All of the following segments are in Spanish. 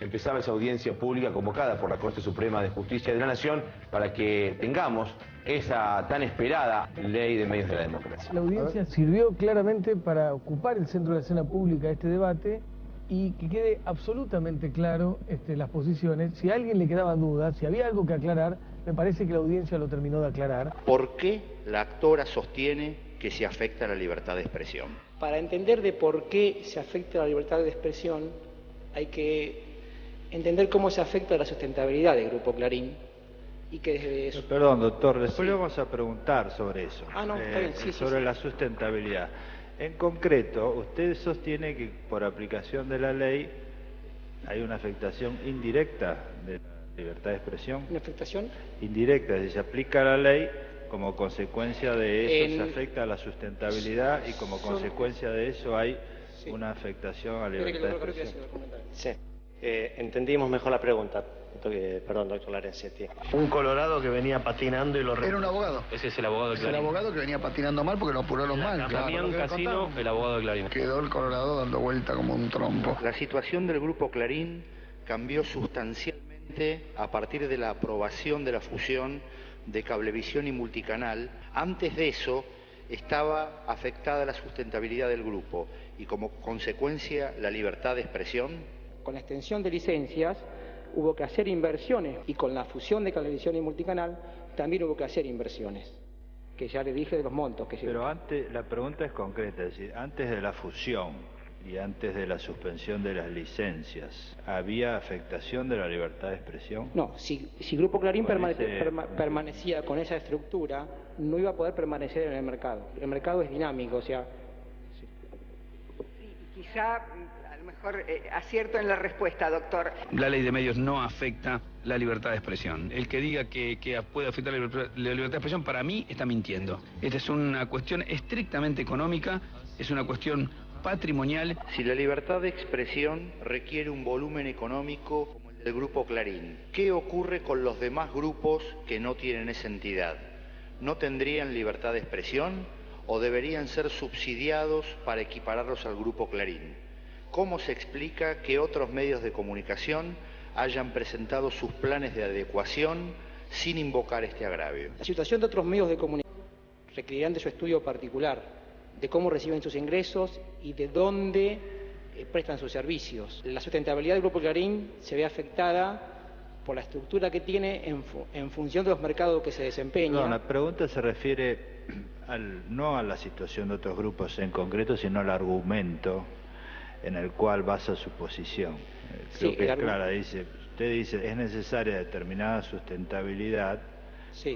empezaba esa audiencia pública convocada por la Corte Suprema de Justicia de la Nación para que tengamos esa tan esperada ley de medios de la democracia. La audiencia sirvió claramente para ocupar el centro de la escena pública de este debate y que quede absolutamente claro las posiciones. Si a alguien le quedaban dudas, si había algo que aclarar, me parece que la audiencia lo terminó de aclarar. ¿Por qué la actora sostiene que se afecta la libertad de expresión? Para entender de por qué se afecta la libertad de expresión, hay que entender cómo se afecta la sustentabilidad del Grupo Clarín. Y que desde eso... Perdón, doctor, después le vamos a preguntar sobre eso, no, está bien, sobre la sustentabilidad. En concreto, usted sostiene que por aplicación de la ley hay una afectación indirecta de la libertad de expresión. ¿Una afectación? Indirecta, si se aplica la ley, como consecuencia de eso se afecta a la sustentabilidad y como consecuencia de eso hay una afectación a la libertad de expresión. Sí, entendimos mejor la pregunta. Perdón, doctor Lorenzetti. Un colorado que venía patinando y lo... Era un abogado. Ese es el abogado de Clarín. Es el abogado que venía patinando mal porque lo apuraron mal. Damián Casino, el abogado de Clarín. Quedó el colorado dando vuelta como un trompo. La situación del Grupo Clarín cambió sustancialmente a partir de la aprobación de la fusión de Cablevisión y Multicanal. Antes de eso estaba afectada la sustentabilidad del grupo y como consecuencia la libertad de expresión. Con la extensión de licencias hubo que hacer inversiones y con la fusión de Cablevisión y Multicanal también hubo que hacer inversiones, que ya le dije de los montos que... Pero antes, la pregunta es concreta, es decir, antes de la fusión y antes de la suspensión de las licencias, ¿había afectación de la libertad de expresión? No, si Grupo Clarín permanecía con esa estructura, no iba a poder permanecer en el mercado. El mercado es dinámico, o sea... Sí, quizá... Mejor acierto en la respuesta, doctor. La ley de medios no afecta la libertad de expresión. El que diga que puede afectar la libertad de expresión, para mí está mintiendo. Esta es una cuestión estrictamente económica, es una cuestión patrimonial. Si la libertad de expresión requiere un volumen económico como el del Grupo Clarín, ¿qué ocurre con los demás grupos que no tienen esa entidad? ¿No tendrían libertad de expresión o deberían ser subsidiados para equipararlos al Grupo Clarín? ¿Cómo se explica que otros medios de comunicación hayan presentado sus planes de adecuación sin invocar este agravio? La situación de otros medios de comunicación requerirán de su estudio particular, de cómo reciben sus ingresos y de dónde prestan sus servicios. La sustentabilidad del Grupo Clarín se ve afectada por la estructura que tiene en función de los mercados que se desempeñan. No, la pregunta se refiere no a la situación de otros grupos en concreto, sino al argumento en el cual basa su posición. Creo que es clara, usted dice es necesaria determinada sustentabilidad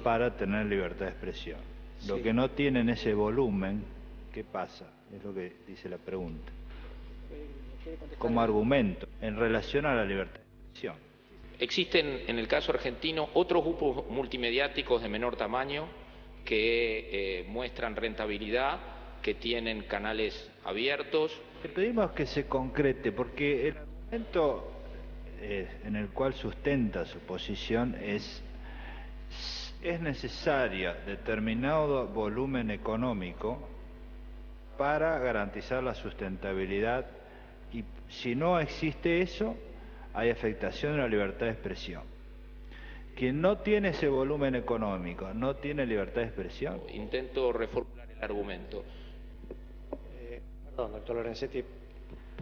para tener libertad de expresión. Lo que no tiene en ese volumen, ¿qué pasa? Es lo que dice la pregunta. Como argumento, en relación a la libertad de expresión. Existen en el caso argentino otros grupos multimediáticos de menor tamaño que muestran rentabilidad, que tienen canales abiertos. Le pedimos que se concrete, porque el argumento en el cual sustenta su posición es necesaria determinado volumen económico para garantizar la sustentabilidad y si no existe eso, hay afectación de la libertad de expresión. Quien no tiene ese volumen económico, no tiene libertad de expresión. Intento reformular el argumento. Perdón, doctor Lorenzetti,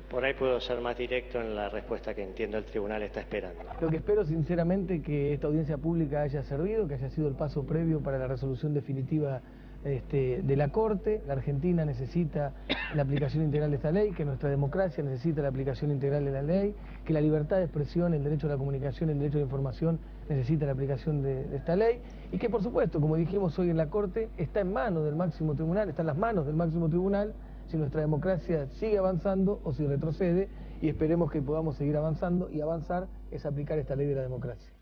por ahí puedo ser más directo en la respuesta que entiendo el tribunal está esperando. Lo que espero sinceramente que esta audiencia pública haya servido, que haya sido el paso previo para la resolución definitiva de la Corte. La Argentina necesita la aplicación integral de esta ley, que nuestra democracia necesita la aplicación integral de la ley, que la libertad de expresión, el derecho a la comunicación, el derecho a la información necesita la aplicación de esta ley y que por supuesto, como dijimos hoy en la Corte, está en manos del máximo tribunal, está en las manos del máximo tribunal si nuestra democracia sigue avanzando o si retrocede y esperemos que podamos seguir avanzando y avanzar es aplicar esta ley de la democracia.